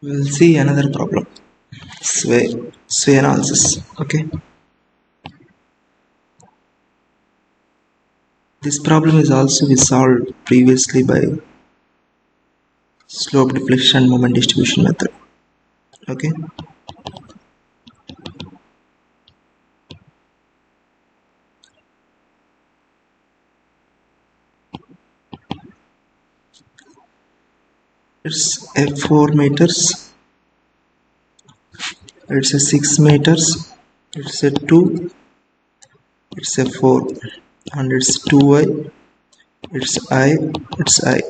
We'll see another problem. Sway analysis. Okay. This problem is also we solved previously by slope deflection moment distribution method. Okay. It's a 4 meters. It's a 6 meters. It's a 2. It's a 4. And it's 2i. It's I. It's I.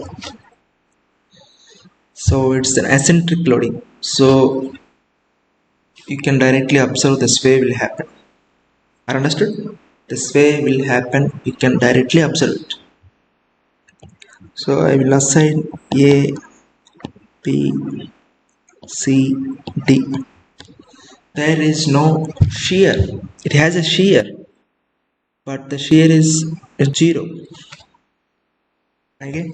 So it's an eccentric loading. So you can directly observe the sway will happen. Are understood? The sway will happen. You can directly observe it. So I will assign A, B, C, D. There is no shear. It has a shear, but the shear is 0. Okay.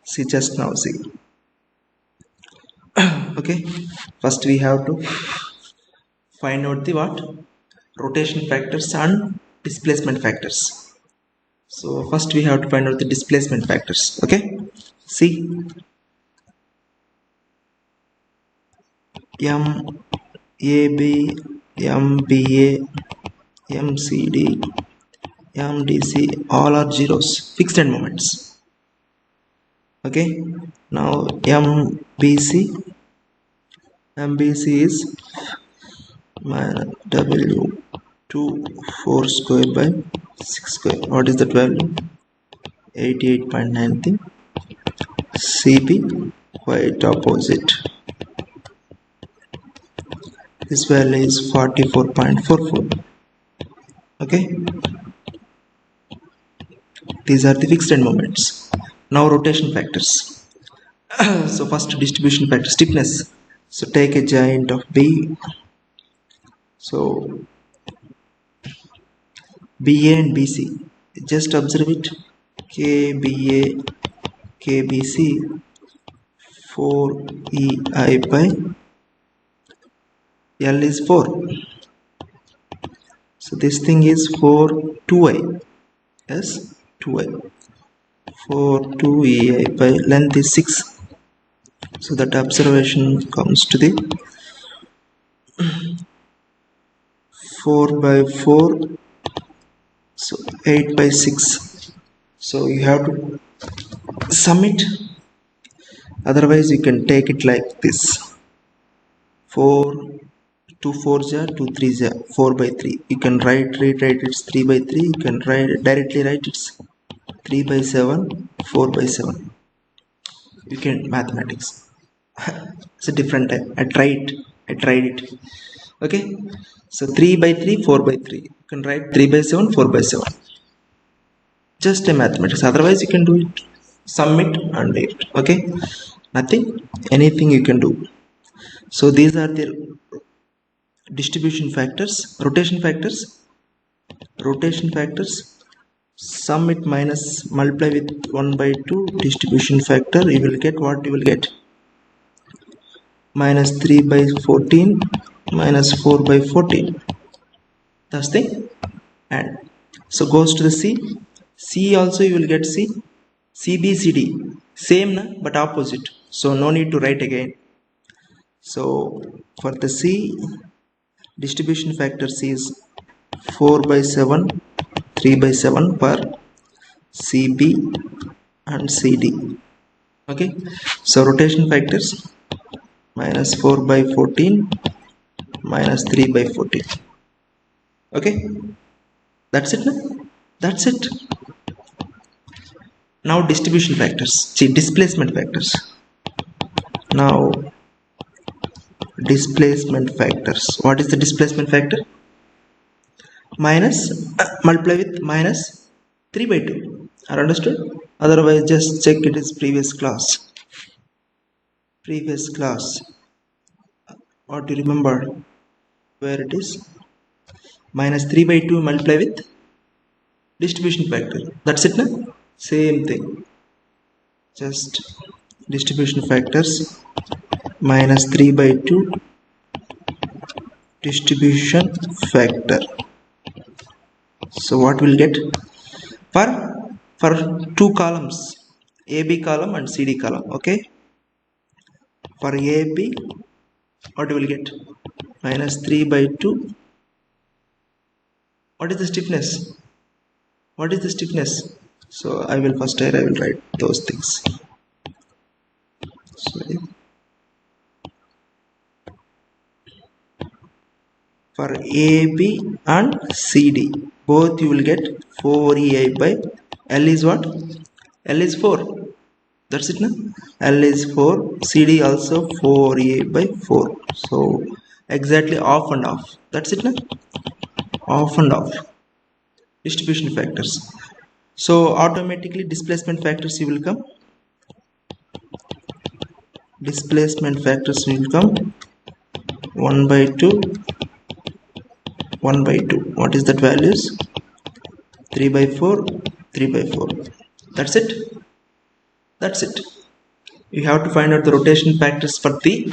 See, just now see. Okay. First we have to find out the what? Rotation factors and displacement factors. So first we have to find out the displacement factors. Okay. See. MAB, MBA, MCD, MDC, all are zeros, fixed end moments. Okay, now MBC is W2 4 square by 6 square. What is that value? 88.93. CB, quite opposite. This value is 44.44. Okay, these are the fixed end moments. Now rotation factors. So first distribution factor, stiffness. So take a joint of B. So BA and BC, just observe it. KBA, KBC, 4EI by L is 4. So this thing is 2i. Yes, 2i. 2EI by length is 6. So that observation comes to the 4 by 4. So 8 by 6. So you have to sum it. Otherwise you can take it like this. 4, 2 4s are 2 3s are 4 by 3. You can rewrite it's 3 by 3. You can directly write it's 3 by 7, 4 by 7. You can mathematics. It's a different type. I tried it. Okay. So 3 by 3, 4 by 3. You can write 3 by 7, 4 by 7. Just a mathematics. Otherwise you can do it. Sum it and do it. Okay. Nothing. Anything you can do. So these are the distribution factors. Rotation factors. Sum it minus multiply with 1 by 2 distribution factor. You will get what you will get. Minus 3 by 14 minus 4 by 14. That's the and so goes to the C also you will get C. CBCD same but opposite, so no need to write again. So for the C, distribution factor C is 4 by 7, 3 by 7 per CB and CD. Okay, so rotation factors minus 4 by 14 minus 3 by 14. Okay, that's it. That's it. Now distribution factors. See, displacement factors. Now displacement factors. What is the displacement factor? Minus multiply with minus 3 by 2. Are understood? Otherwise just check it is previous class. What do you remember? Where it is? Minus 3 by 2 multiply with distribution factor. That's it, no? Same thing. Just distribution factors minus 3 by 2 distribution factor. So what we'll get for two columns, AB column and CD column. Okay, for AB, what will get? Minus 3 by 2. What is the stiffness? What is the stiffness? So I will write those things. Sorry. For AB and CD, both you will get 4EI by L is what? L is 4. That's it, na? L is 4. CD also 4EI by 4. So exactly off and off. That's it, na? Off and off. Distribution factors. So automatically displacement factors will come. Displacement factors will come 1 by 2. 1 by 2. What is that values? 3 by 4, 3 by 4. That's it. That's it. You have to find out the rotation factors for the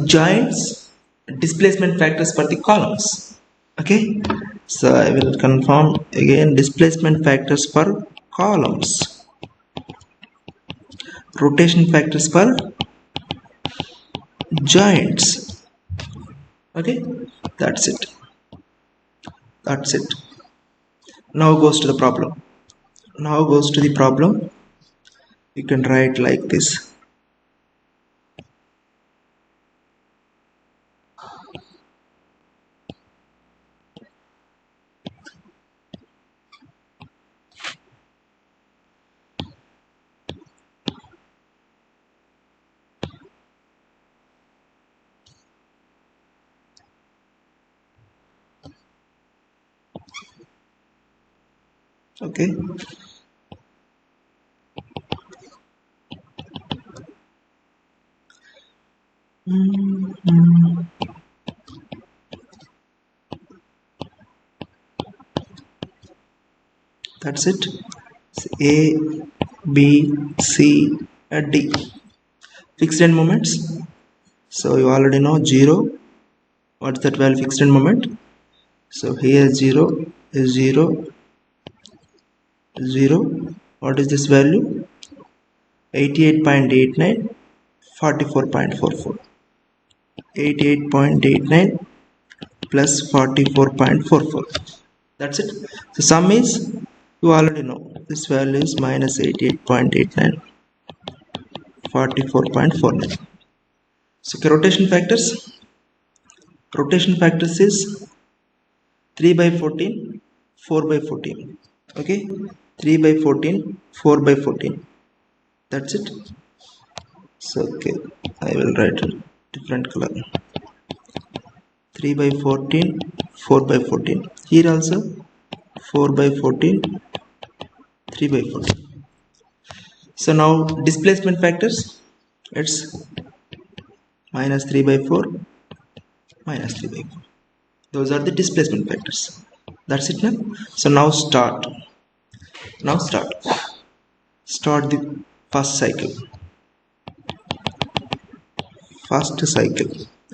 joints, displacement factors for the columns. Okay. So I will confirm again, displacement factors for columns, rotation factors for joints. Okay, that's it. That's it. Now goes to the problem. You can write like this. Okay. That's it. A, B, C, and D. Fixed end moments. So you already know 0. What's that value? Fixed end moment. So here 0 is 0. 0. What is this value? 88.89, 44.44. 88.89 plus 44.44. That's it. So sum is, you already know, this value is minus 88.89, 44.49. So rotation factors is 3 by 14, 4 by 14. Okay, 3 by 14, 4 by 14. That's it. So okay, I will write a different color. 3 by 14, 4 by 14. Here also 4 by 14, 3 by 14. So now displacement factors, it's minus 3 by 4, minus 3 by 4. Those are the displacement factors. That's it now. So now start the first cycle.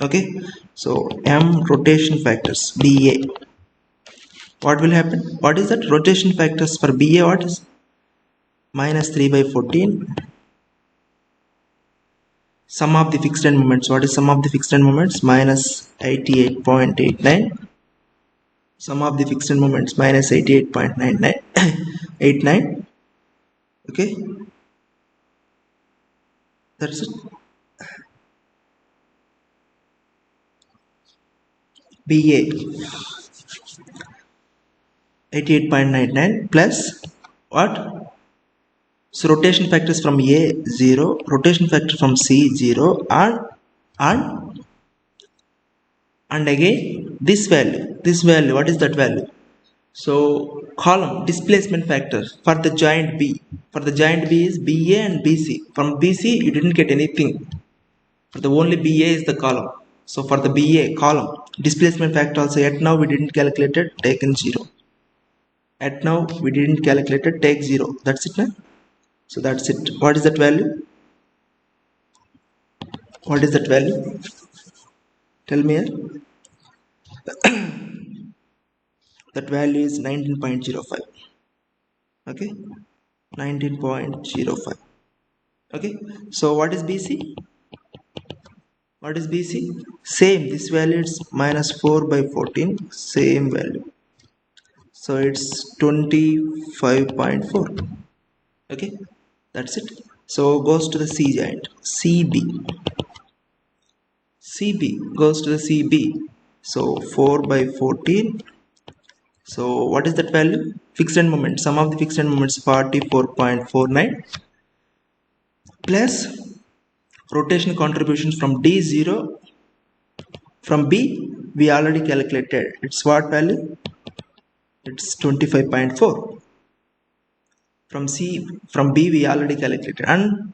Okay, so M rotation factors, BA. What will happen? What is that? Rotation factors for BA, what is? Minus 3 by 14. Sum of the fixed end moments. What is sum of the fixed end moments? Minus 88.89. Sum of the fixed end moments minus 88.99. Okay, that's it. BA 88.99 plus what? So rotation factors from A 0, rotation factor from C 0, and again this value. What is that value? So column displacement factor for the joint B. For the joint B is BA and BC. From BC you didn't get anything. For the only BA is the column. So for the BA column displacement factor also, yet now we didn't calculate it, taken 0. At now we didn't calculate it, take 0. That's it, na? So that's it. What is that value? What is that value? Tell me here. That value is 19.05. Okay, 19.05. Okay, so what is BC? What is BC? Same, this value is minus 4 by 14, same value. So it's 25.4. Okay, that's it. So goes to the C giant, CB. CB goes to the CB. So 4 by 14. So what is that value? Fixed end moment. Sum of the fixed end moments 44.49 plus rotation contributions from D0. From B we already calculated. It's what value? It's 25.4. From B we already calculated, and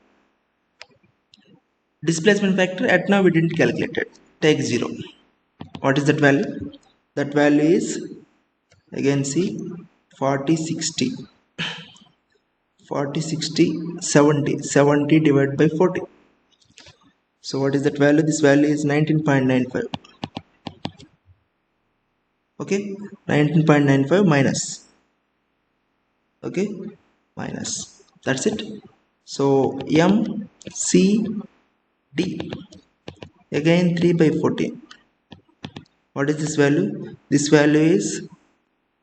displacement factor at now we didn't calculate it. Take 0. What is that value? That value is, again see, 40 60 40 60 70 divided by 40. So what is that value? This value is 19.95. Okay, 19.95 minus. Okay, minus. That's it. So M C D, again 3 by 14. What is this value? This value is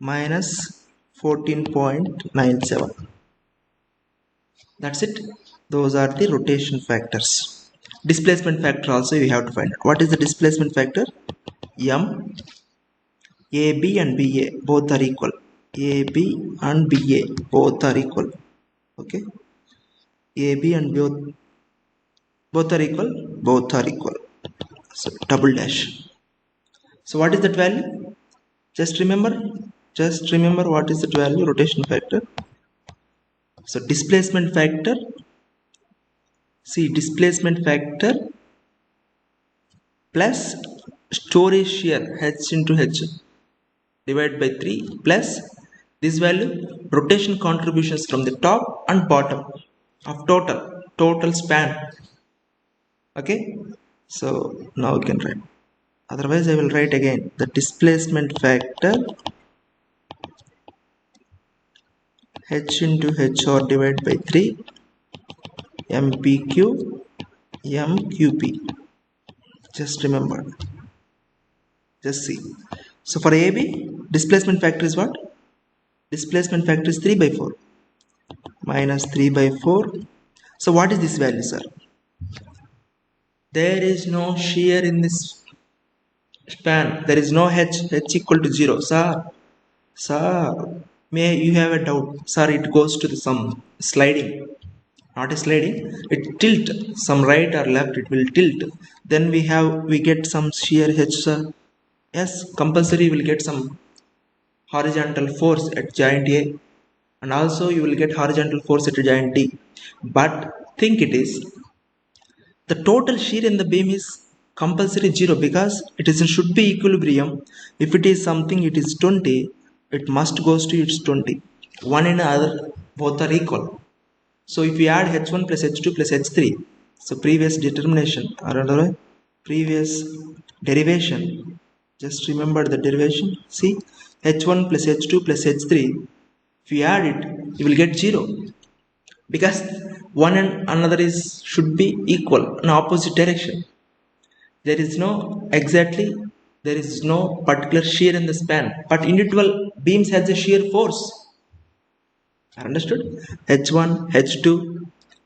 minus 14.97. That's it. Those are the rotation factors. Displacement factor also you have to find out. What is the displacement factor? M, AB and BA both are equal. AB and BA both are equal. Okay. AB and both are equal. Both are equal. So double dash. So what is that value? Just remember what is that value? Rotation factor. So displacement factor, see, displacement factor plus story shear H into H divided by 3 plus this value rotation contributions from the top and bottom of total span. Okay, so now you can write. Otherwise I will write again the displacement factor H into HR divided by 3 MPQ MQP. Just remember. Just see. So for AB, displacement factor is what? Displacement factor is 3 by 4. Minus 3 by 4. So what is this value, sir? There is no shear in this span. There is no H equal to 0. Sir, may you have a doubt. Sir, it goes to some sliding. Not a sliding, it tilt some right or left, it will tilt. Then we get some shear H, sir. Yes, compulsory will get some horizontal force at joint A, and also you will get horizontal force at joint D. But think it is the total shear in the beam is compulsory 0 because should be equilibrium. If it is something it is 20, it must goes to its 20. One and other both are equal. So if we add H1 plus H2 plus H3, so previous determination or previous derivation, just remember the derivation. See, H1 plus H2 plus H3, if you add it, you will get 0 because one and another should be equal in opposite direction. There is no particular shear in the span, but individual beams has a shear force. Understood? H1, H2,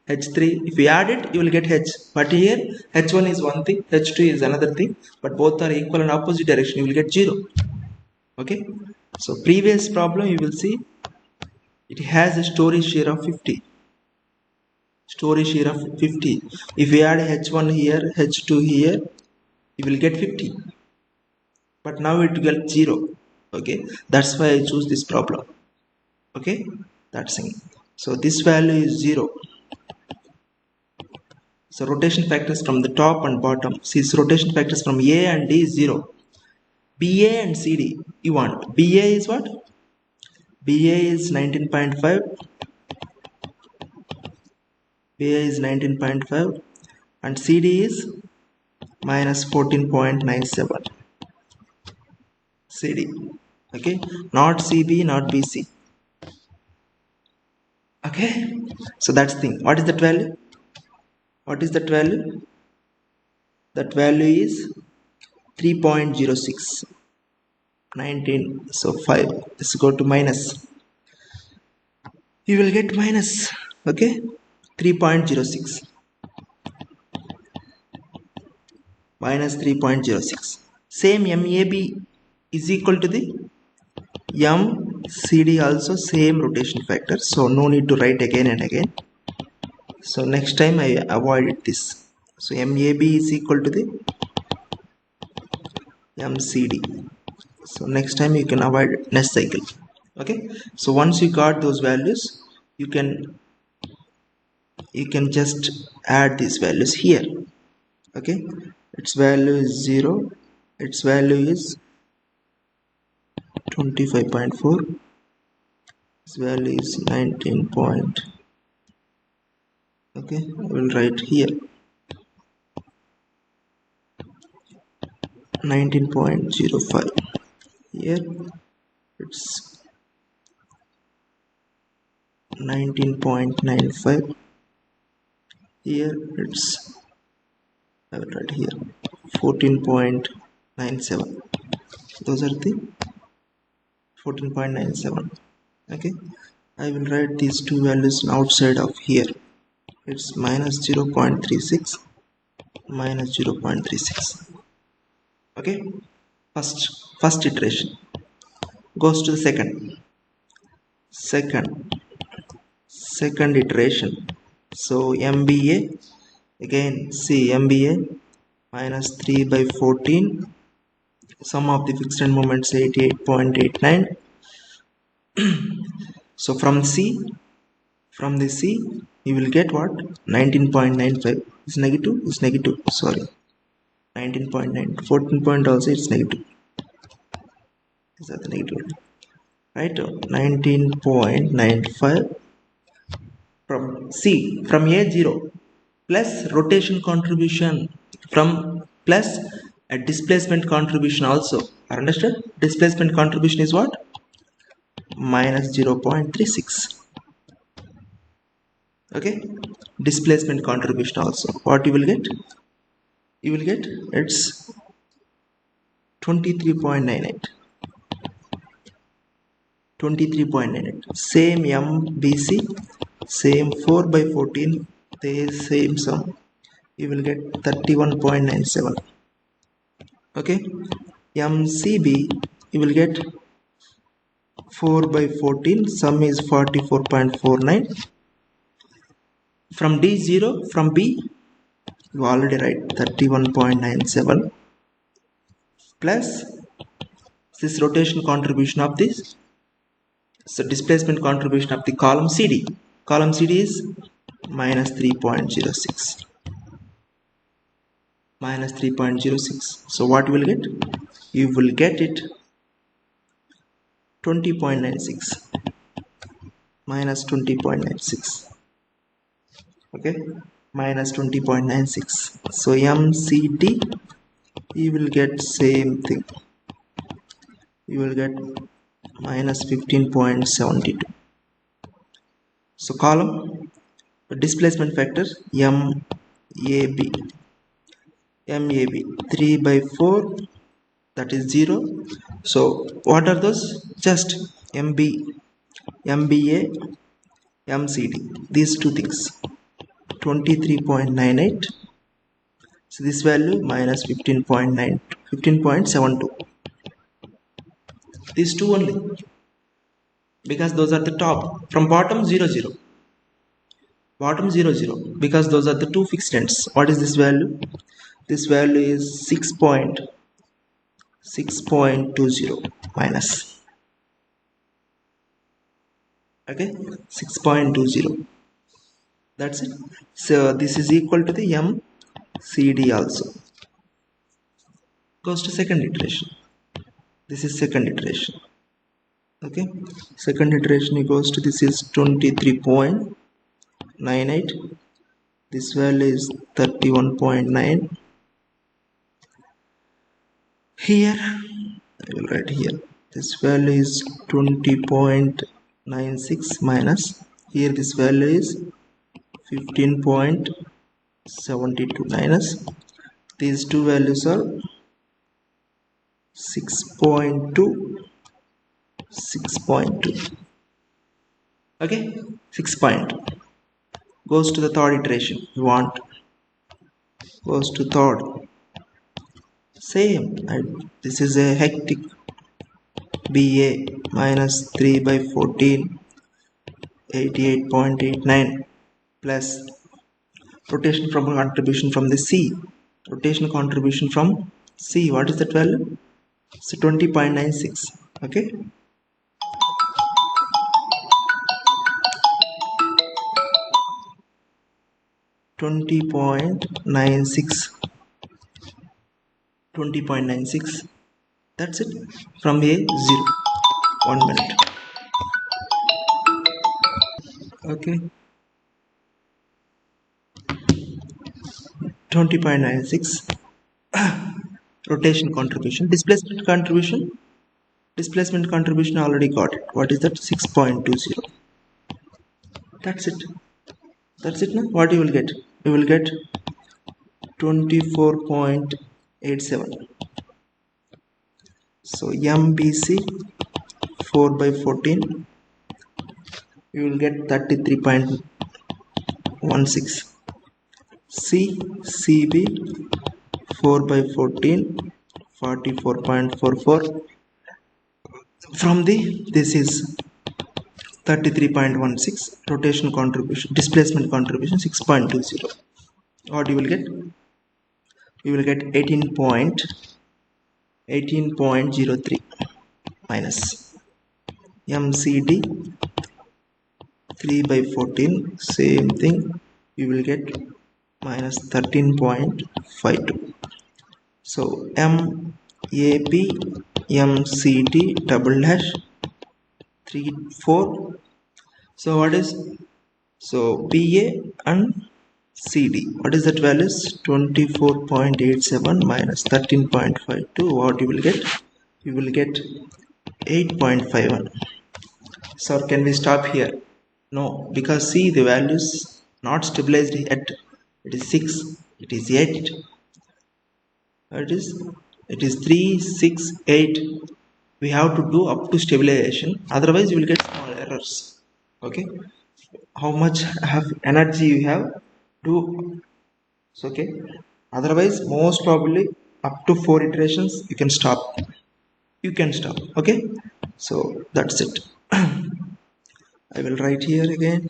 H3. If you add it, you will get H. But here, H1 is one thing, H2 is another thing. But both are equal in opposite direction. You will get 0. Okay. So previous problem, you will see it has a story shear of 50. Story shear of 50. If you add H1 here, H2 here, you will get 50. But now it will get 0. Okay. That's why I choose this problem. Okay. That's it. So this value is 0. So rotation factors from the top and bottom. See, rotation factors from A and D is 0. BA and CD you want. BA is what? BA is 19.5. BA is 19.5 and CD is minus 14.97 CD. Okay, not CB, not BC. Okay, so that's the thing. What is that value? What is that value? That value is 3.06 19. So 5. Let's go to minus. You will get minus. Okay, 3.06 minus 3.06. Same MAB is equal to the MCD, also same rotation factor. So no need to write again and again. So next time I avoided this. So MAB is equal to the MCD. So next time you can avoid next cycle. Okay. So once you got those values, you can just add these values here. Okay. Its value is 0. Its value is 25.4. Its value is 19 point. Okay, I will write here 19.05. Here it's 19.95. Here it's, I will write here 14.97. Those are the 14.97. Okay, I will write these two values outside of here. It's minus 0.36 minus 0.36. Okay, first iteration goes to the second iteration. So MBA, again see MBA minus 3 by 14, sum of the fixed end moments 88.89. So from the C you will get what? 19.95 is negative, sorry, 19.9, 14 point also it's negative. Is that the negative, right? 19.95 from C, from A0 plus rotation contribution, from plus a displacement contribution also. Understood? Displacement contribution is what? Minus 0.36. Okay, displacement contribution also. What you will get? You will get it's 23.98. 23.98. Same MBC, same 4 by 14, the same sum. You will get 31.97. Okay, MCB you will get 4 by 14, sum is 44.49. From D0, from B you already write 31.97 plus this rotation contribution of this, so displacement contribution of the column CD. Column CD is minus 3.06. Minus 3.06. So what you will get? You will get it 20.96. Minus 20.96. Okay, minus 20.96. So MCD you will get same thing. You will get minus 15.72. So column displacement factor MAB 3 by 4, that is 0. So what are those? Just MBA, MCD, these two things. 23.98. So this value minus 15.72. These two only, because those are the top. From bottom 0 0. Bottom 0 0, because those are the two fixed ends. What is this value? This value is 6.20 minus. Okay, 6.20. That's it. So this is equal to the MCD also. Goes to second iteration. This is second iteration. Okay, second iteration it goes to, this is 23.98. This value is 31.9. Here I will write here this value is 20.96 minus here this value is 15.72 minus these two values are 6.2 6.2 okay 6 point goes to the third iteration you want goes to third same this is a hectic BA minus 3 by 14 88.89 plus rotation from contribution from the C rotation contribution from C what is that value so 20.96 okay 20.96 20.96 that's it from a 0 1 minute okay 20.96 rotation contribution displacement contribution already got it what is that 6.20 that's it now what you will get you will get 24.87 so MBC 4 by 14 you will get 33.16 CB 4 by 14 44.44 from the this is 33.16 rotation contribution displacement contribution 6.20 what you will get you will get 18.03 minus MCD 3 by 14 same thing you will get minus 13.52 so MAB MCD double dash 3 4 so what is so BA and CD what is that values 24.87 minus 13.52 what you will get 8.51 so can we stop here no because see the values not stabilized yet it is 6 it is 8 it is 3 6 8 we have to do up to stabilization otherwise you will get small errors okay how much have energy you have to so okay otherwise most probably up to 4 iterations you can stop okay so that's it I will write here again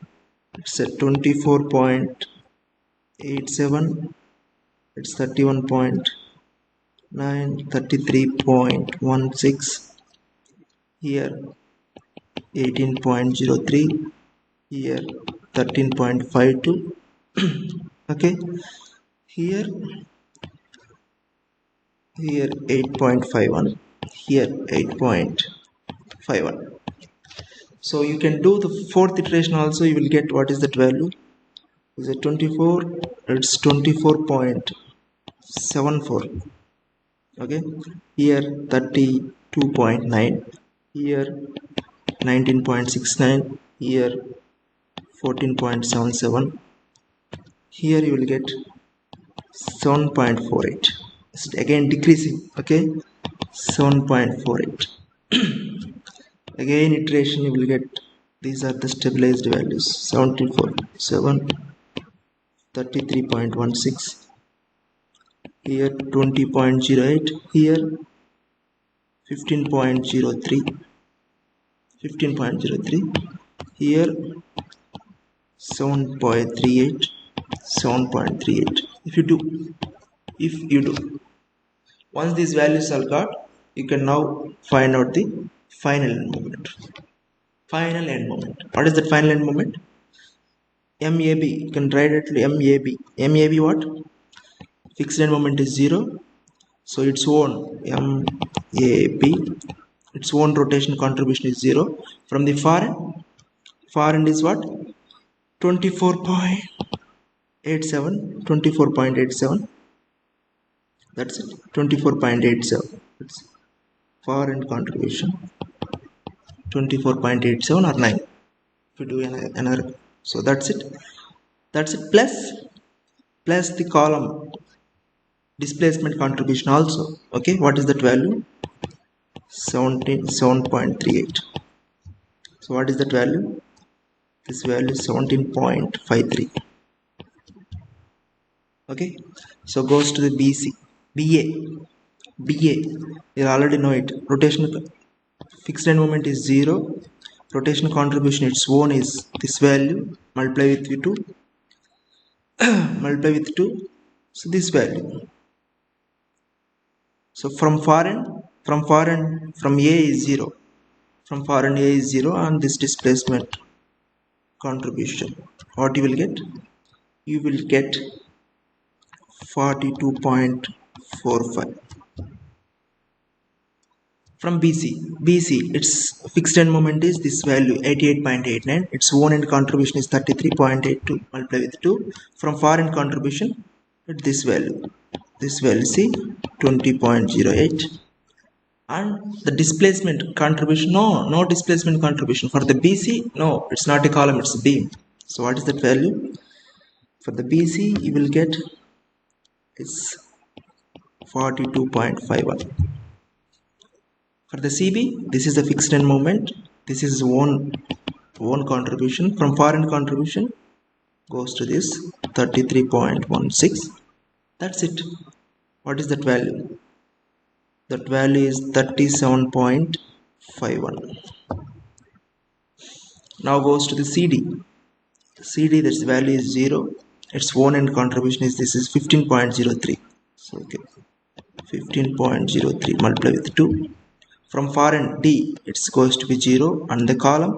it's at 24.87 it's 31.9 33.16 here 18.03 here 13.52 okay here 8.51 here 8.51 so you can do the fourth iteration also you will get what is that value is it 24 it's 24.74 okay here 32.9 here 19.69 here 14.77 here you will get 7.48 it's again decreasing okay 7.48 again iteration you will get these are the stabilized values 74 7 33.16 here 20.08 here 15.03 here 7.38 if you do once these values are got you can now find out the final end moment what is that final end moment MAB you can write it MAB what fixed end moment is 0 so its own MAB its own rotation contribution is 0 from the far end is what 24.87 that's it 24.87 It's far end contribution 24.87 or 9. If you do another, so that's it plus the column displacement contribution also. Okay, what is that value? 7.38. So what is that value? This value is 17.53. Okay, so goes to the BC. BA, you already know it. Rotational fixed end moment is 0. Rotational contribution its own is this value, multiply with 2, multiply with 2, so this value. So from far end from A is 0, from far end A is 0, and this displacement contribution, what you will get? You will get 42.45. From BC its fixed end moment is this value 88.89. Its own end contribution is 33.82, multiply with 2. From far end contribution at this value see 20.08. And the displacement contribution, no displacement contribution for the BC. No, it's not a column, it's a beam. So what is that value? For the BC you will get is 42.51. For the CB, this is the fixed end moment, this is one contribution. From far end contribution goes to this 33.16. That's it. What is that value? That value is 37.51. Now goes to the CD. This value is 0. Its own end contribution is this is 15.03. So okay, 15.03 multiply with 2. From far end D, it's goes to be 0, and the column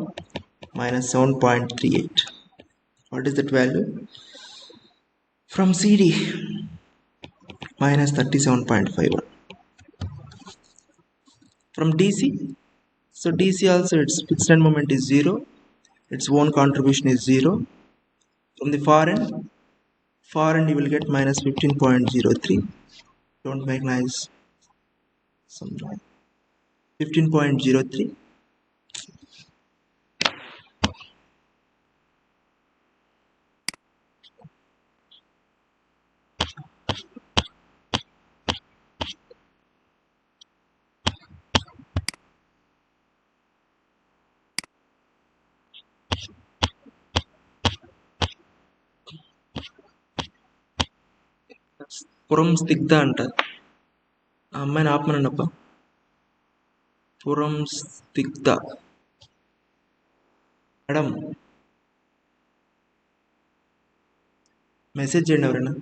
minus 7.38. What is that value? From CD minus 37.51. From DC, so DC also its fixed end moment is 0, its own contribution is 0. From the far end you will get minus 15.03. Don't make nice, some 15.03. పురం స్నిగ్ధ అంట, ఆ అమ్మాయిని ఆపమనండప్ప. పురం Snigdha madam, message చేయండి ఎవరైనా.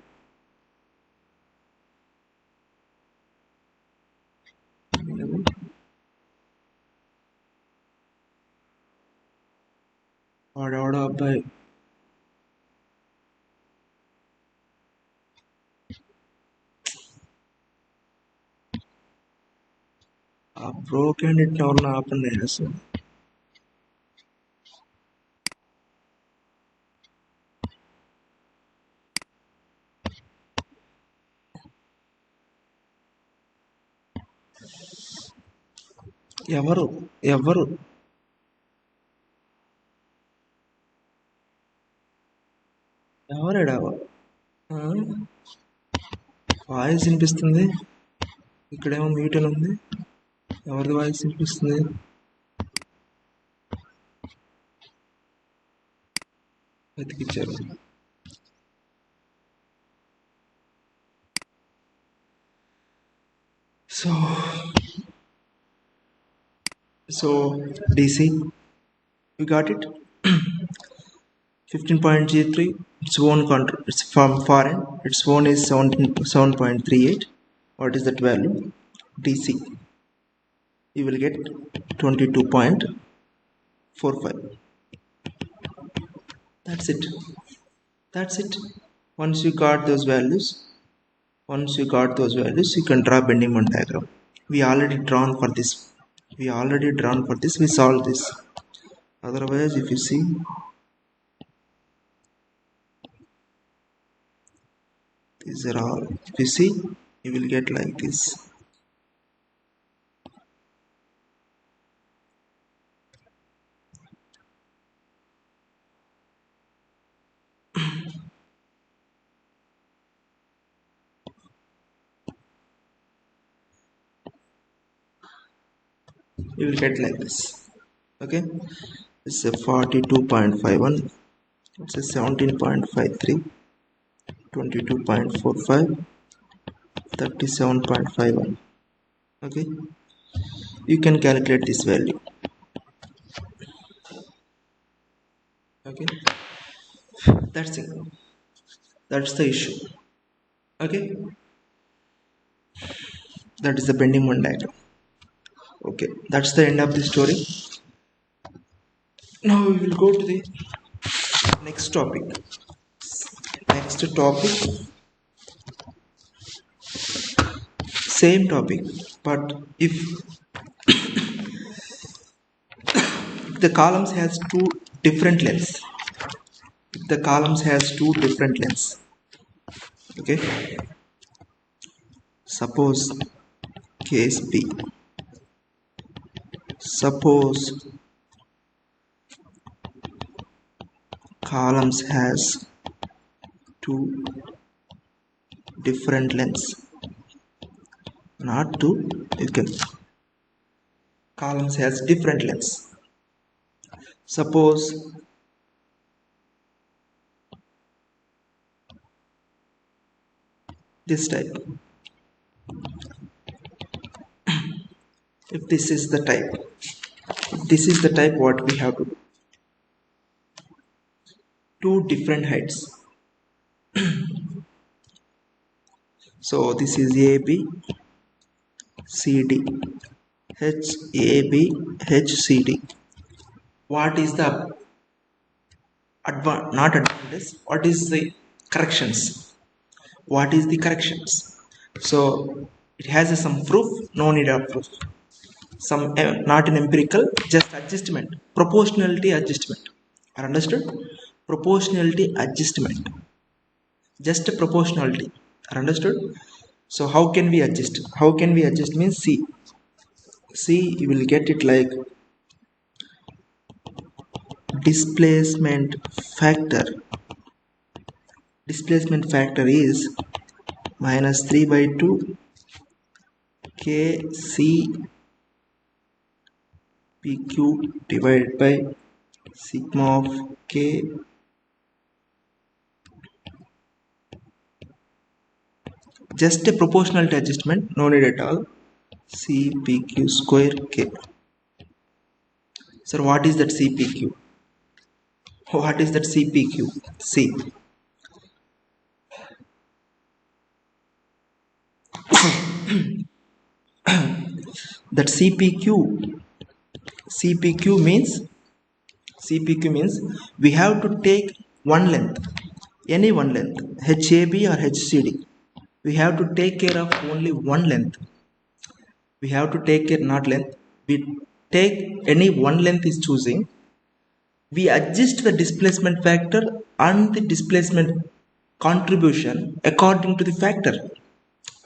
వాడెవడో అబ్బాయి ఆ pro candidate ఎవరన్నా ఆపండి అసలు. ఎవరు ఎవరేడా? వాయిస్ వినిపిస్తుంది, ఇక్కడేమో మ్యూటల్ ఉంది. ఎవరిది వాయిస్ వినిపిస్తుంది? వెతికిచ్చారు. So DC, you got it. 15.03, its own it's from far end, its own is 7.38. What is that value? DC, you will get 22.45. That's it. Once you got those values, you can draw bending moment diagram. We already drawn for this, we solved this. Otherwise, if you see, these are all, if you see, you will get like this. you will get like this. Okay, it's a 42.51, it's a 17.53, 22.45, 37.51. okay, you can calculate this value. Okay, that's it, that's the issue. Okay, that is the bending moment diagram. Okay, that's the end of the story. Now we will go to the next topic. Next topic, same topic, but if the columns has two different lengths, if the columns has two different lengths. Okay, suppose case B, suppose columns has two different lengths, not two, you can, columns has different lengths. Suppose this type, if this is the type, if this is the type, what we have to do, two different heights. So this is AB, CD, HAB, HCD. What is the not advantage, what is the corrections, what is the corrections? So it has some proof, no need of proof, some not an empirical, just adjustment, proportionality adjustment. Are understood? Proportionality adjustment, just a proportionality. Are understood? So how can we adjust? How can we adjust means, see you will get it like displacement factor. Displacement factor is minus 3 by 2 kc pq divided by sigma of k just a proportionality adjustment, no need at all, cpq square k. Sir, what is that cpq? What is that cpq? See, that cpq means we have to take one length, any one length, HAB or HCD. We have to take care of only one length. We have to take care, not length, we take any one length is choosing, we adjust the displacement factor and the displacement contribution according to the factor.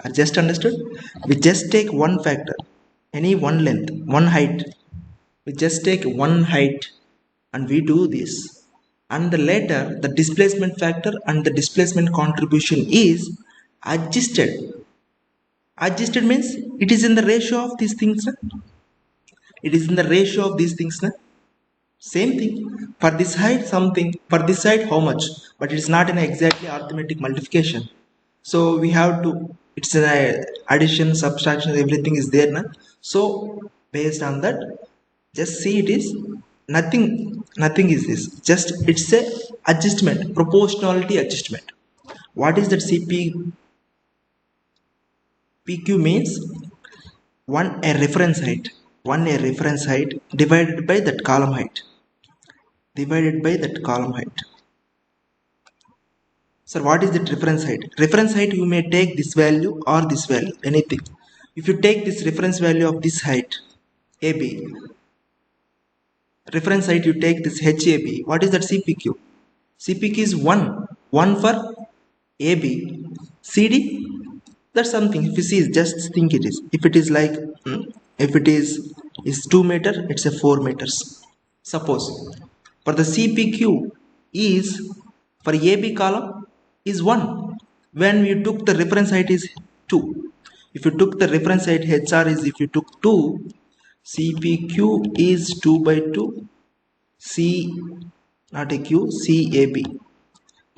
I just understood? We just take one factor, any one length, one height, we just take one height and we do this, and the later the displacement factor and the displacement contribution is adjusted. Adjusted means it is in the ratio of these things, it is in the ratio of these things. Same thing, for this height something, for this side how much, but it is not an exactly arithmetic multiplication. So we have to, it's an addition, subtraction, everything is there now. So based on that, just see, it is nothing is this, just it's a adjustment, proportionality adjustment. What is that PQ means? One a reference height, one a reference height divided by that column height, divided by that column height. Sir, what is that reference height? Reference height, you may take this value or this value, anything. If you take this reference value of this height AB, reference height, you take this HAB, what is that CPQ? CPQ is 1 for AB. CD, that's something, if you see, just think it is, if it is like if it is 2 meter, it's a 4 meters. Suppose for the CPQ is for AB column is 1 when you took the reference height is 2. If you took the reference height HR is, if you took 2, CPQ is 2 by 2. C, not a Q, CAB.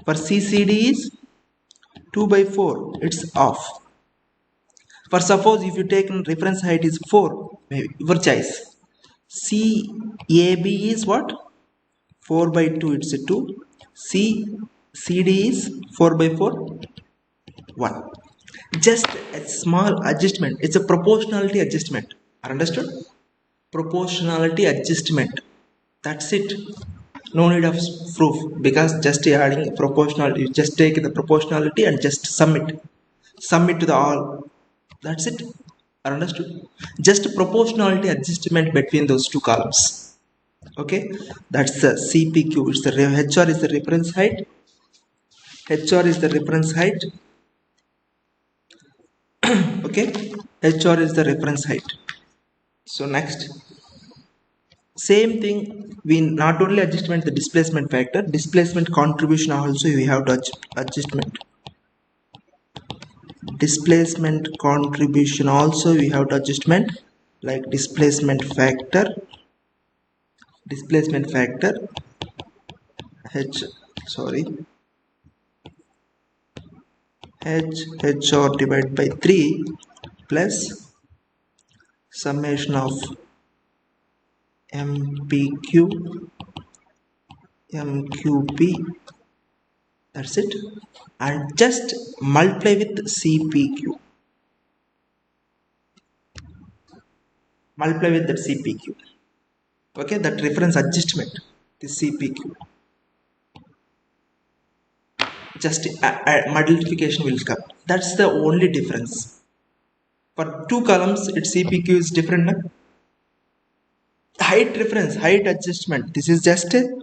For CCD is 2 by 4. It's off. For suppose if you take reference height is 4, maybe your choice. CAB is what? 4 by 2, it's a 2. CD is 4 by 4, 1. Just a small adjustment. It's a proportionality adjustment. Understood? Proportionality adjustment. That's it. No need of proof, because just adding proportionality, you just take the proportionality and just sum it to the all. That's it. Understood? Just proportionality adjustment between those two columns. Okay, that's the CPQ. It's the HR is the reference height. HR is the reference height. Okay, HR is the reference height. So next, same thing, we not only adjustment the displacement factor, displacement contribution also we have to adjustment. Displacement contribution also we have to adjustment, like displacement factor H, sorry, HR divided by 3 plus summation of MPQ MQP, that's it, and just multiply with CPQ, multiply with that CPQ. Okay, that reference adjustment, the CPQ, just multiplication will come. That's the only difference. For two columns, its CPQ is different, no? Height reference, height adjustment, this is just a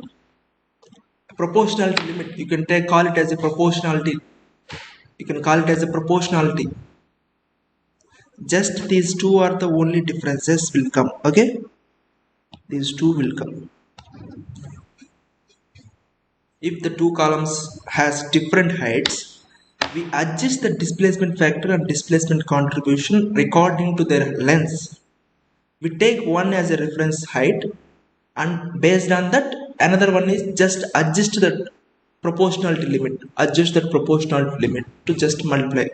proportionality limit. You can call it as a proportionality. Just these two are the only differences will come. Okay, these two will come. If the two columns has different heights, we adjust the displacement factor and displacement contribution according to their lengths. We take one as a reference height, and based on that another one is just adjust the proportionality limit, to just multiply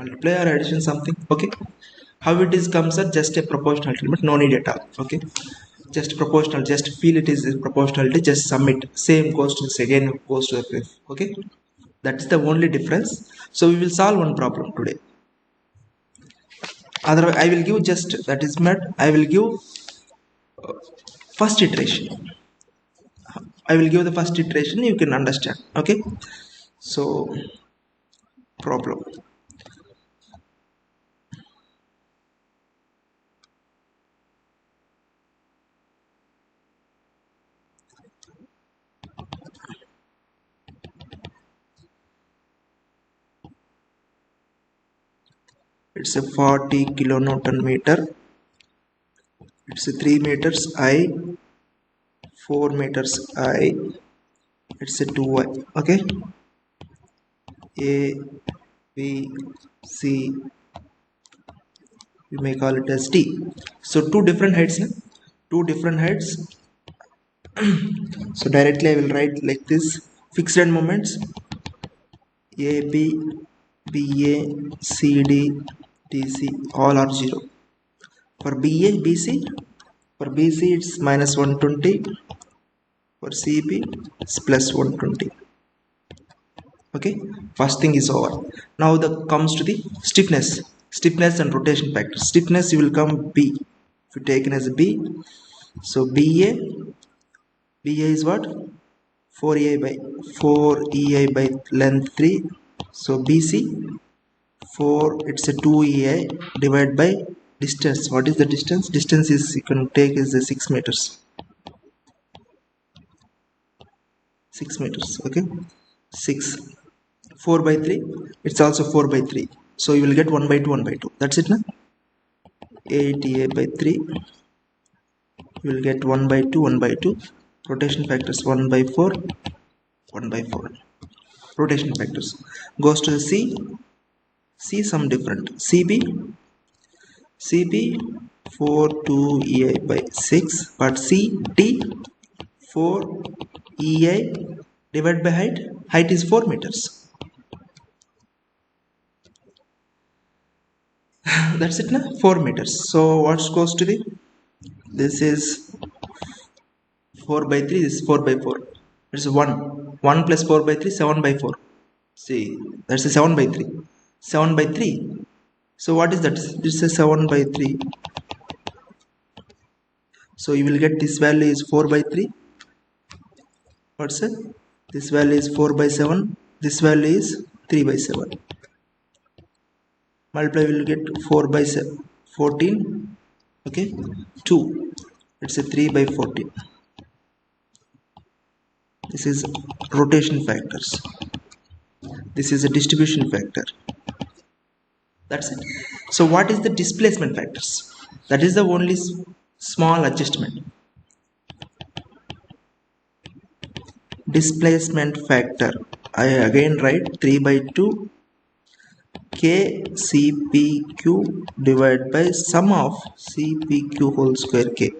or addition something. Okay, how it is comes at just a proportionality limit, no need at all. Okay, just proportional, just feel it is proportionality, just submit, same goes to this, again goes to the proof. Okay, that's the only difference. So we will solve one problem today. Otherwise I will give just that is met, I will give first iteration. I will give the first iteration, you can understand. Okay, so problem. It's a 40 kilonewton meter. It's a 3 meters I, 4 meters I. It's a 2I. Okay, A, B, C, we may call it as T. So two different heights, so directly I will write like this: fixed end moments AB, BA, CD, DC all are 0. For BA, BC it's minus 120. For CB it's plus 120. Okay, first thing is over. Now the comes to the stiffness and rotation factor. Stiffness you will come B, if you taken as a B. So BA is what? 4EI by length 3. So BC 4, it's a 2EI divided by distance. What is the distance? Distance is, you can take as a 6 meters. 6 meters. Okay, 6. 4 by 3, it's also 4 by 3. So you will get 1 by 2, 1 by 2. That's it, na? 8EI by 3. You will get 1 by 2, 1 by 2. Rotation factors 1 by 4, 1 by 4. Rotation factors goes to the C some different. CB 4 2 ei by 6, but C D 4 ei divided by height is 4 meters. That's it, na? 4 meters. So what goes to the, this is 4 by 3, this is 4 by 4, it's 1 plus 4 by 3, 7 by 4. See, that's a 7 by 3, 7 by 3. So what is that? This is 7 by 3. So you will get this value is 4 by 3. What's it? This value is 4 by 7, this value is 3 by 7. Multiply, will get 4 by 7, 14. Okay, 2, it's a 3 by 14. This is rotation factors, this is a distribution factor. That's it. So what is the displacement factors? That is the only small adjustment. Displacement factor, I again write 3 by 2 KCPQ divided by sum of CPQ whole square K.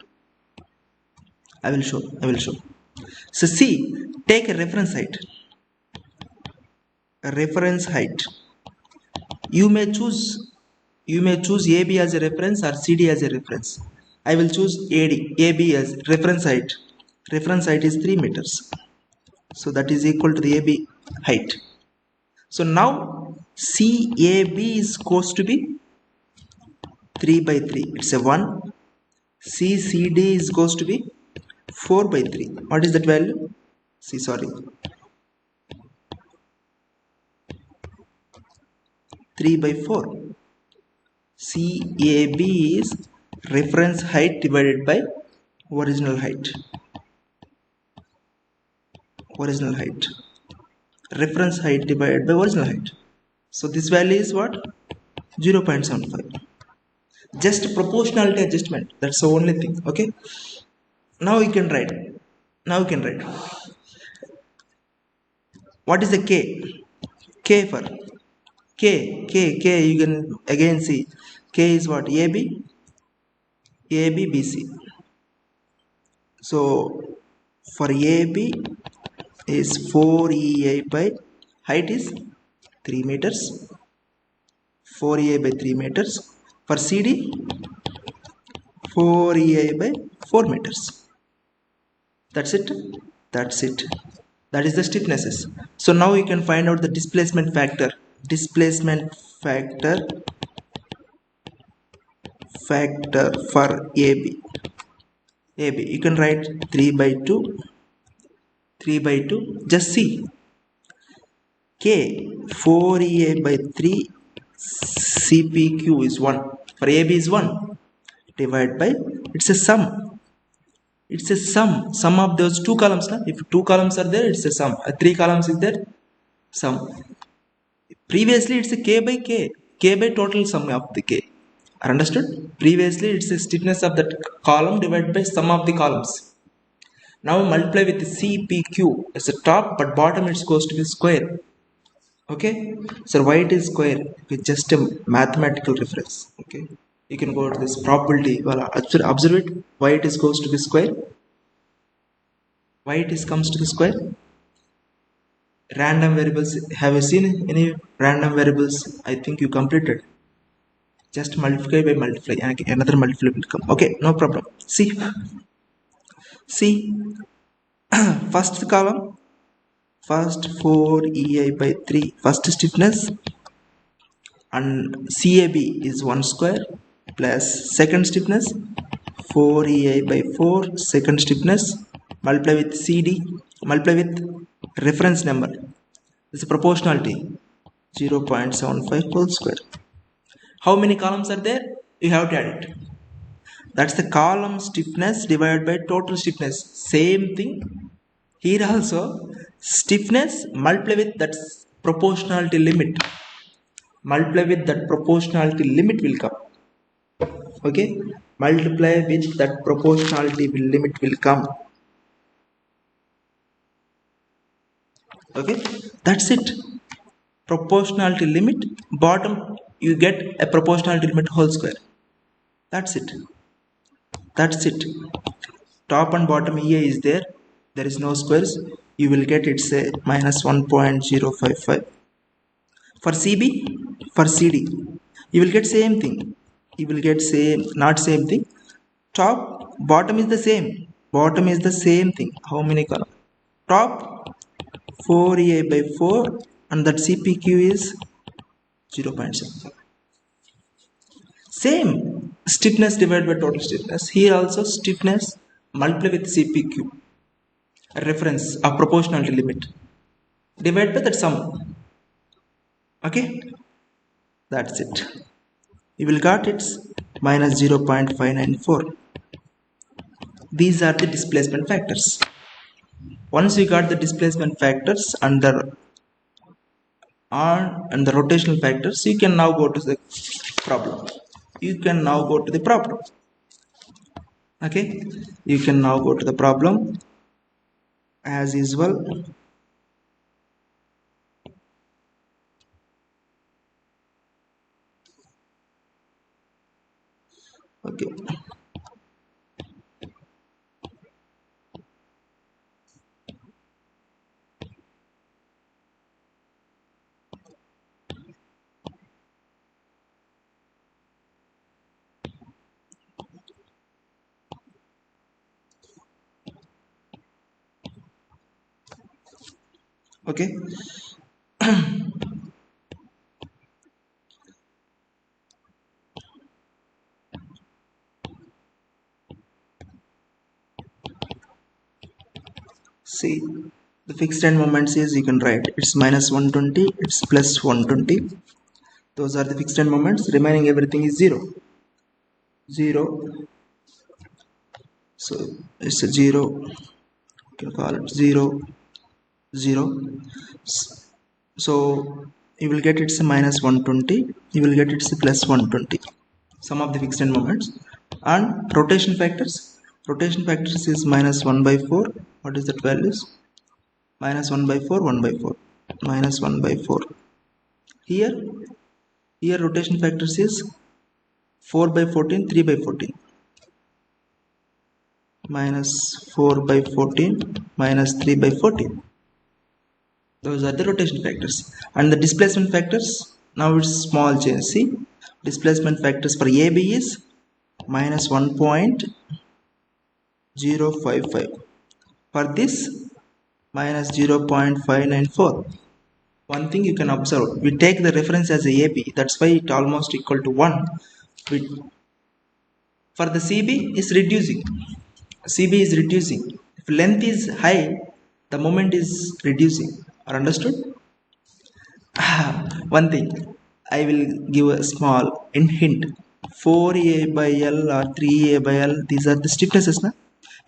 I will show. So see, take a reference height. You may choose AB as a reference or CD as a reference. I will choose AB as reference height. Reference height is 3 meters. So that is equal to the AB height. So now CAB is goes to be 3 by 3. It's a 1. CCD is goes to be 4 by 3. What is that value? See, sorry. 3 by 4. CAB is reference height divided by original height. Reference height divided by original height. So this value is what? 0.75. Just proportionality adjustment. That's the only thing. Okay. Now you can write. What is the K? K for K. You can again see. K is what? AB, BC. So for AB is 4 EI by height is 3 meters. 4 EI by 3 meters. For CD 4 EI by 4 meters. That's it. That is the stiffnesses. So now you can find out the displacement factor. For AB. You can write 3 by 2. Just see. K 4 EA by 3 CPQ is 1. For AB is 1. Divided by, it's a sum. Sum of those two columns. If two columns are there, it's a sum. 3 columns is there, sum. Previously it's a K by total sum of the K. Understood? Previously it's the stiffness of that column divided by sum of the columns. Now multiply with the CPQ as a top, but bottom it goes to be square. Okay, so why it is square? It's just a mathematical reference. Okay, you can go to this probability. Well, observe it. Why it is goes to be square? Why it is comes to the square? Random variables. Have you seen any random variables? I think you completed. Just multiply by multiply, and another multiply will come. Okay, no problem. See, first column. First 4 EI by 3 first stiffness, and CAB is 1 square plus second stiffness 4 EI by 4 second stiffness, multiply with CD, multiply with reference number. This is proportionality 0.75 whole square. How many columns are there? You have to add it. That's the column stiffness divided by total stiffness. Same thing here also. Stiffness multiply with that proportionality limit. Will come. Okay, multiply with that proportionality limit will come. Okay, that's it. Proportionality limit, bottom you get a proportionality limit whole square. That's it. That's it. Top and bottom EA is there. There is no squares. You will get it's a minus 1.055. For CB, for CD, you will get same thing. You will get same, not same thing. Top, bottom is the same. Bottom is the same thing. How many column? Top 4A by 4 and that CPQ is 0.7. Same stiffness divided by total stiffness. Here also stiffness multiply with CPQ. Reference of proportionality limit. Divide by that sum. Okay, that's it. You will got it's minus 0.594. These are the displacement factors. Once you got the displacement factors and the rotational factors, you can now go to the problem. Okay, you can now go to the problem as usual. Okay, okay. See, the fixed end moments is, you can write it's minus 120, it's plus 120. Those are the fixed end moments. Remaining everything is 0. So it's a 0. You can call it 0, 0. So you will get it's a minus 120. You will get it's a plus 120. Some of the fixed end moments. And rotation factors. Rotation factors is minus 1 by 4. What is that values? Minus 1 by 4, 1 by 4. Minus 1 by 4. Here rotation factors is 4 by 14, 3 by 14. Minus 4 by 14, minus 3 by 14. Those are the rotation factors. And the displacement factors, now it's small change. See, displacement factors for AB is minus 1.055. For this, minus 0.594. One thing you can observe, we take the reference as a AB, that's why it almost equal to 1. For the CB is reducing. CB is reducing. If length is high, the moment is reducing. Are understood? One thing, I will give a small hint. 4A by L or 3A by L, these are the stiffnesses. Na?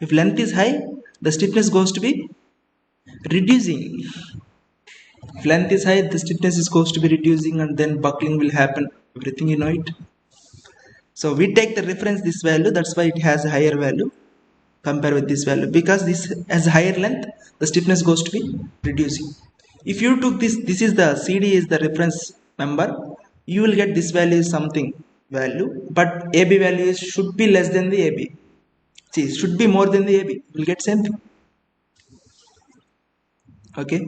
If length is high, the stiffness goes to be reducing. If length is high, the stiffness is goes to be reducing and then buckling will happen. Everything you know it. So we take the reference this value, that's why it has a higher value compared with this value, because this has higher length, the stiffness goes to be reducing. If you took this is the CD is the reference member, you will get this value is something value, but AB value should be less than the AB. See, should be more than the AB. You will get same thing. Okay,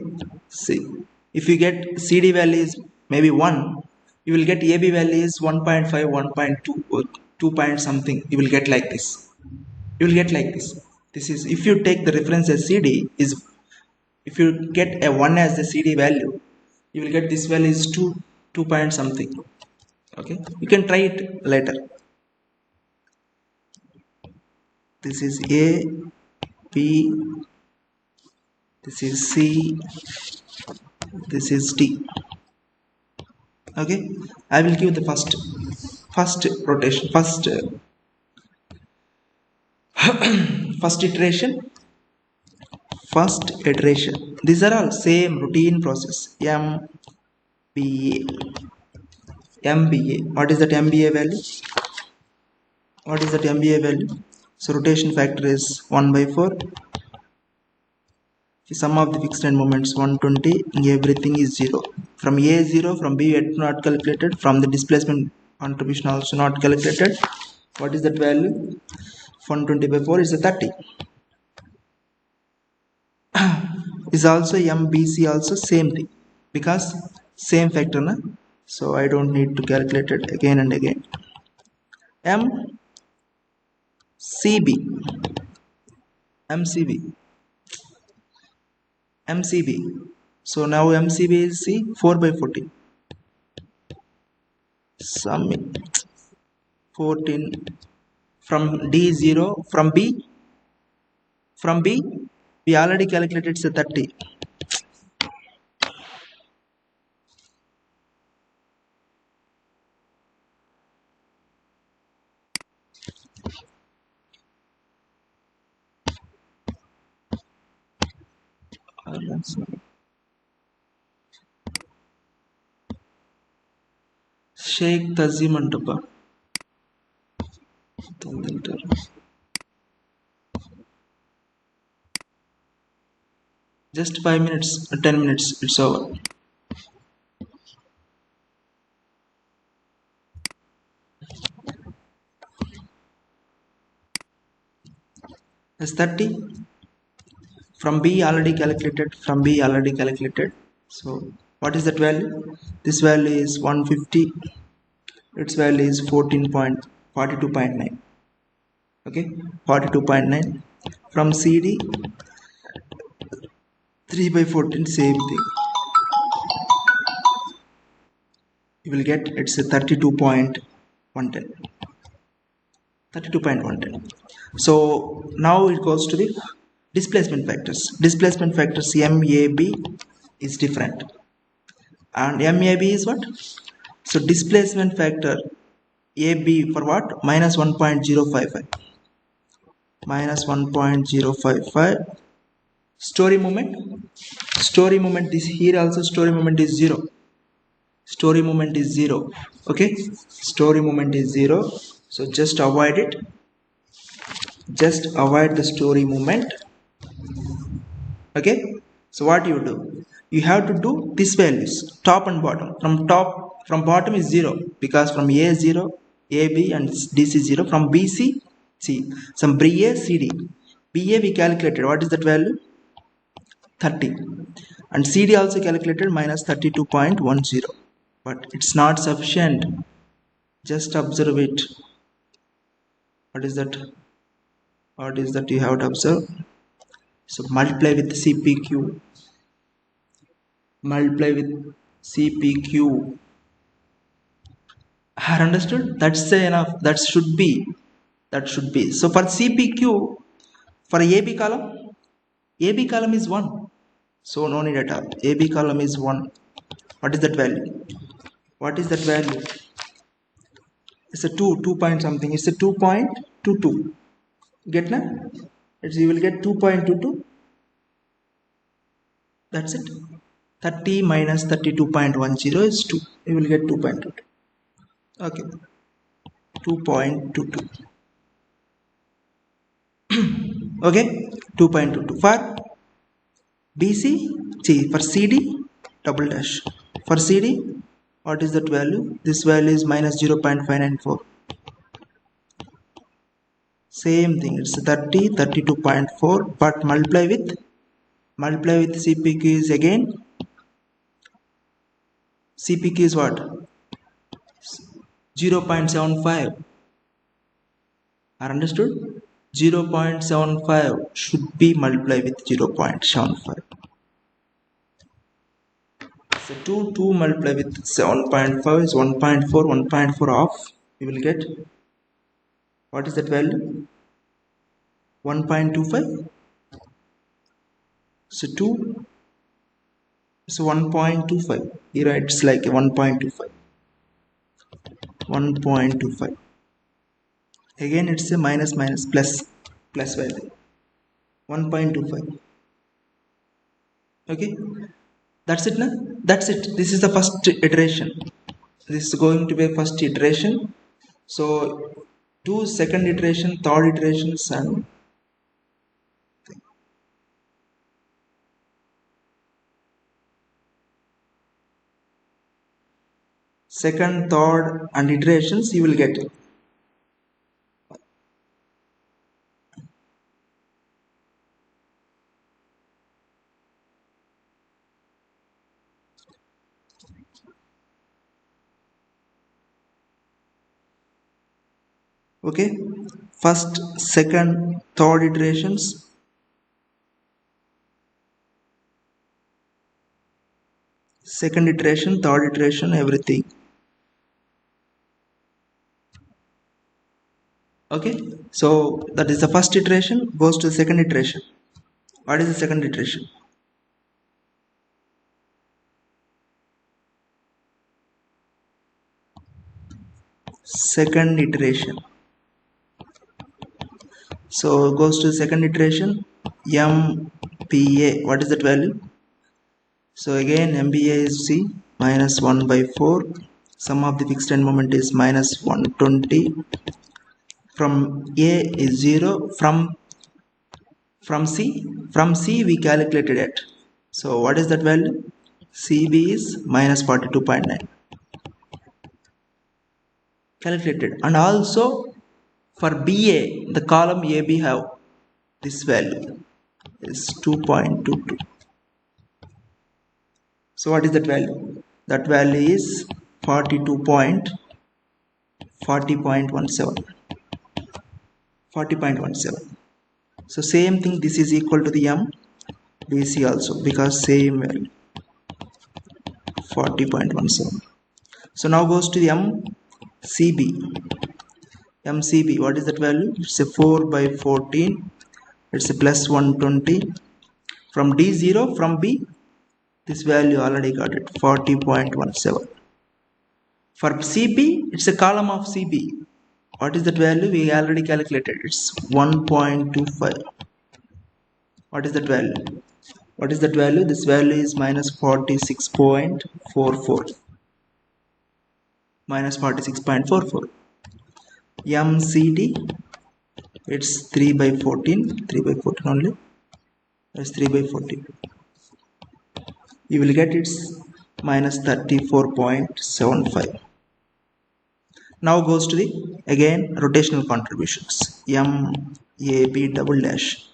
see, if you get CD value is maybe 1, you will get AB value is 1.5, 1.2 or 2 point something. You will get like this. You will get like this. This is, if you take the reference as CD is, if you get a 1 as the CD value, you will get this value is 2 point something. Okay, you can try it later. This is A, B, this is C, this is D. Okay, I will give the first rotation, first iteration. These are all same routine process. MBA. What is that MBA value? So rotation factor is 1 by 4. The sum of the fixed end moments 120. Everything is 0. From A 0, from B not calculated, from the displacement contribution also not calculated. What is that value? 120 by 4 is a 30. Is also MBC also same thing because same factor na? So I don't need to calculate it again and again. MCB MCB. So now MCB is C 4 by 40. Sum 14 from D0 from B we already calculated it's a 30. Sheikh Tazim Antapa. Just 5 minutes, 10 minutes, it's over. Is 30 from B already calculated, so what is that value? This value is 150, its value is 42.9. Okay, 42.9. From CD 3 by 14, same thing. You will get it's a 32.110. So now it goes to the displacement factors. Displacement factors MAB is different, and MAB is what? So displacement factor AB for what? Minus 1.055. Minus 1.055. Story moment. This here also story moment is 0. Okay, story moment is 0. So just avoid it. Just avoid the story moment. Okay, so what you do? You have to do these values, top and bottom. From bottom is 0 because from A 0, AB and DC 0. From BC, see some BA CD. BA we calculated. What is that value? 30. And CD also calculated minus 32.10. But it's not sufficient. Just observe it. What is that you have to observe? So multiply with CPQ. Have understood? That's enough. That should be. So for CPQ, for AB column is 1. So no need at all. AB column is 1. What is that value? It's a 2 point something. It's a 2.22. Get na? You will get 2.22. That's it. 30 minus 32.10 is 2. You will get 2.22. Okay. 2.22. Okay. 2.22. For BC, for CD, double dash. For CD, what is that value? This value is minus 0.594. Same thing. It's 30, 32.4. But multiply with CPQ is again. CPQ is what? 0.75. Are understood? 0.75 should be multiplied with 0.75. So 2 multiplied with 7.5 is 1.4. 1.4 off. You will get, what is that value? 1.25. So 2. So 1.25. Here it's like 1.25. 1.25. Again it's a minus plus value. 1.25. Okay, that's it now. That's it. This is the first iteration. This is going to be a first iteration. So do second iteration, third iterations, and second, third, and iterations you will get. Okay, first, second, third iterations. Second iteration, third iteration, everything. Okay, so that is the first iteration, goes to the second iteration. What is the second iteration? Second iteration. So goes to the second iteration, MPa. What is that value? So again, MPa is C minus 1 by 4. Sum of the fixed end moment is minus 120. From A is 0. From C we calculated it. So what is that value? CB is minus 42.9. Calculated. And also for BA, the column AB have this value is 2.22. So what is that value? That value is 40.17. 40.17. So same thing, this is equal to the MBC also, because same value 40.17. So now goes to the MCB. MCB, what is that value? It's a 4 by 14. It's a plus 120. From D0, from B, this value already got it, 40.17. For CB, it's a column of CB. What is that value? We already calculated. It's 1.25. What is that value? What is that value? This value is minus 46.44. Minus 46.44. MCD, it's 3 by 14. 3 by 14 only. That's 3 by 14. You will get it's minus 34.75. Now goes to the again rotational contributions. MAB double dash.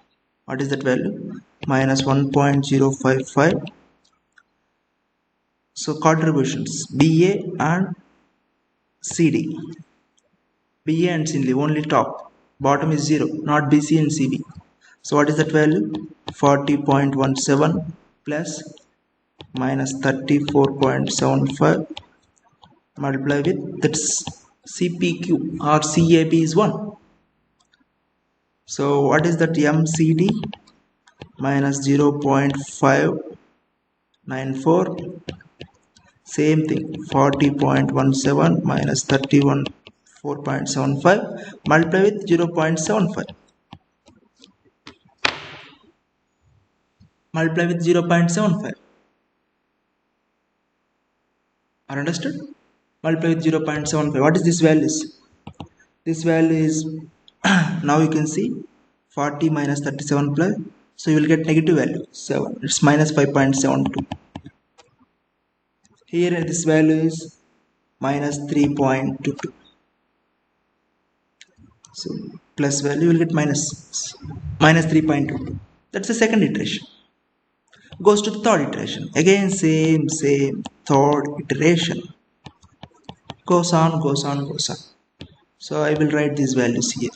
What is that value? Minus 1.055. So contributions BA and CD. BA and CD only top. Bottom is 0, not BC and CB. So what is that value? 40.17 plus minus 34.75 multiply with, that's CPQ or CAB is 1. So what is that? MCD minus 0.594. Same thing, 40.17 minus 34.75 multiply with 0.75. Multiply with 0.75. Are understood? Multiply with 0.75. What is this values? This value is now you can see 40 minus 37 plus, so you will get negative value 7. It's minus 5.72. Here this value is minus 3.22. So plus value, you will get minus 3.22. That's the second iteration. Goes to the third iteration. Again same third iteration. Goes on. So I will write these values here.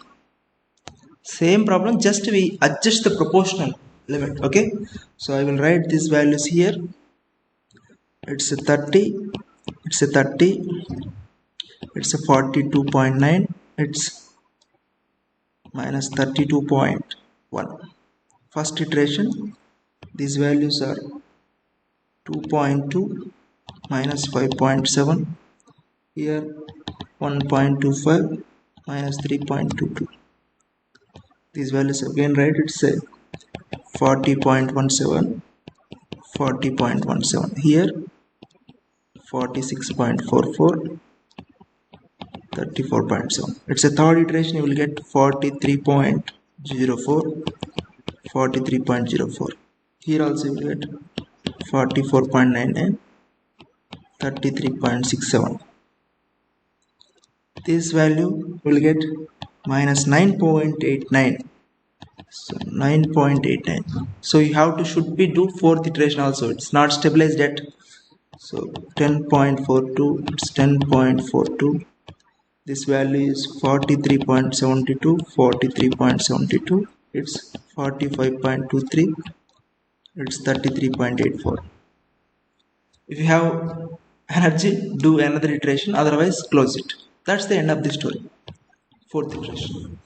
Same problem, just we adjust the proportional limit. Okay, so I will write these values here. It's a 30, it's a 30, it's a 42.9, it's minus 32.1. First iteration, these values are 2.2 minus 5.7, here 1.25 minus 3.22. These values again, right? It's a 40.17, 40.17, here 46.44, 34.7. It's a third iteration, you will get 43.04, 43.04. Here also you will get 44.99, 33.67. This value will get minus 9.89. So 9.89. So you have to should be do fourth iteration also. It's not stabilized yet. So 10.42. It's 10.42. This value is 43.72, 43.72, it's 45.23, it's 33.84. If you have energy, do another iteration, otherwise close it. That's the end of the story. Fourth iteration.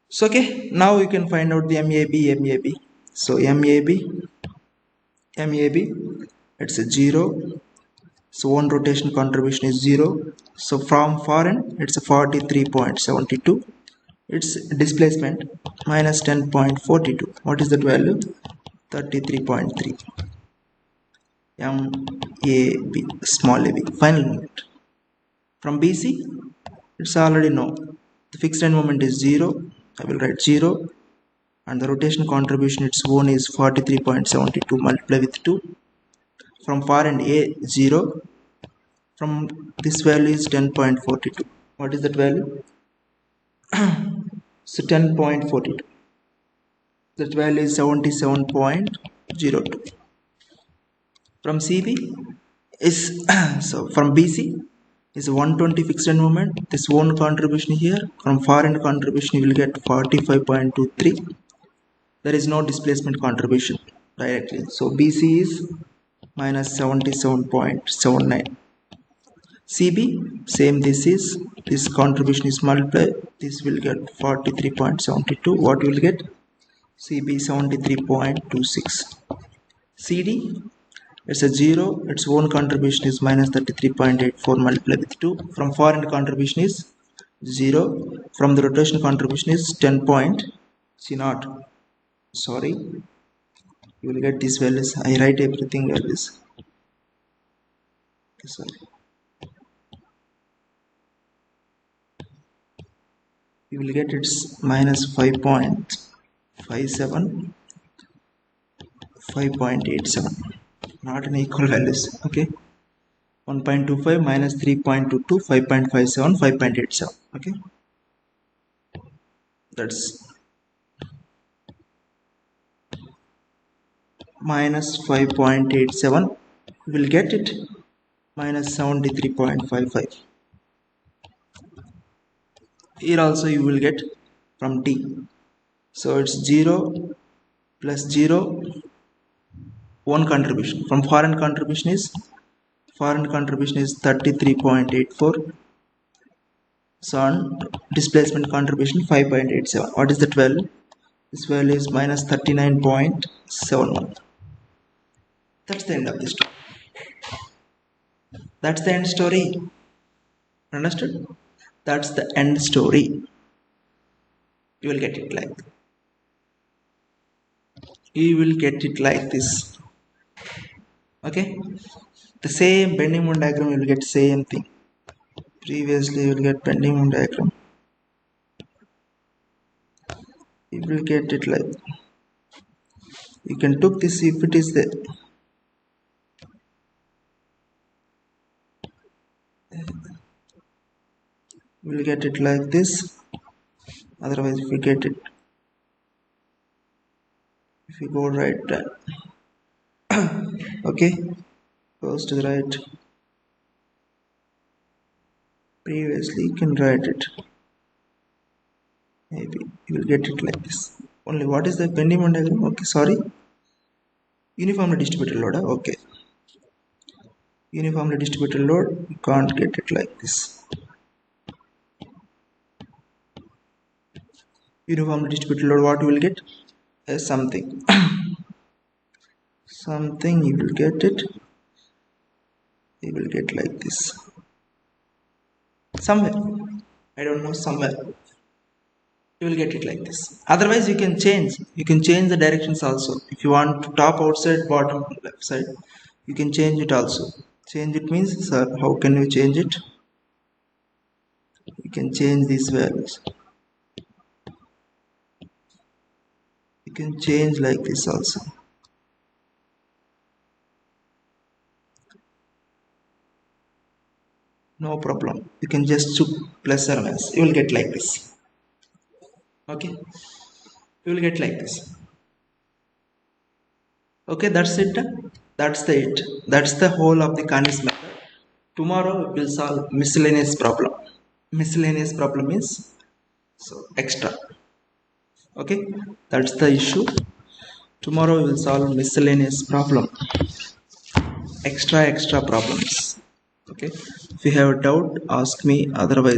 So okay, now you can find out the MAB. So MAB, it's a 0. So one rotation contribution is 0. So from far end it's a 43.72. Its displacement minus 10.42. What is that value? 33.3. MAB, small ab, final moment. From BC, it's already know. The fixed end moment is 0. I will write 0. And the rotation contribution its own is 43.72 multiplied with 2. From far end A, 0. From this value is 10.42. What is that value? So 10.42. That value is 77.02. From CB is so from BC is 120 fixed end moment. This one contribution here. From far end contribution you will get 45.23. There is no displacement contribution directly. So BC is minus 77.79. CB, same, this contribution is multiplied, this will get 43.72. What you will get? CB 73.26. CD, it's a 0, its own contribution is minus 33.84 multiplied with 2. From far end contribution is 0. From the rotation contribution is 10.0. Sorry, you will get these values. I write everything values. Okay, sorry. You will get its minus 5.57, 5.87, not in equal values. Okay, 1.25 minus 3.22, 5.57, 5.87. Okay, that's minus 5.87. You will get it minus 73.55. Here also you will get from D. So it's 0 plus 0, one contribution. From foreign contribution is 33.84. So on displacement contribution 5.87. What is that value? This value is minus 39.71. That's the end of the story. That's the end story. Understood? That's the end story. You will get it like this. Okay, the same bending moment diagram you will get same thing. Previously you will get bending moment diagram, you will get it like, you can took this if it is there. You will get it like this. Otherwise if you get it, if you go right okay, goes to the right. Previously you can write it, maybe you will get it like this only. What is the bending moment diagram? Okay, sorry, uniformly distributed load. Okay, uniformly distributed load, you can't get it like this. Uniformly distributed load, what you will get? Something something you will get it, you will get like this somewhere, I don't know, somewhere you will get it like this. Otherwise you can change the directions also. If you want to top, outside, bottom, left side, you can change it also. Change it means, sir, how can you change it? You can change these values, you can change like this also. No problem, you can just choose plus or minus, you will get like this. Okay, you will get like this. Okay, that's it. That's the whole of the Canis method. Tomorrow we will solve miscellaneous problem. Miscellaneous problem is so extra. Okay, that's the issue. Tomorrow we will solve miscellaneous problem, extra problems. Okay, if you have a doubt, ask me. Otherwise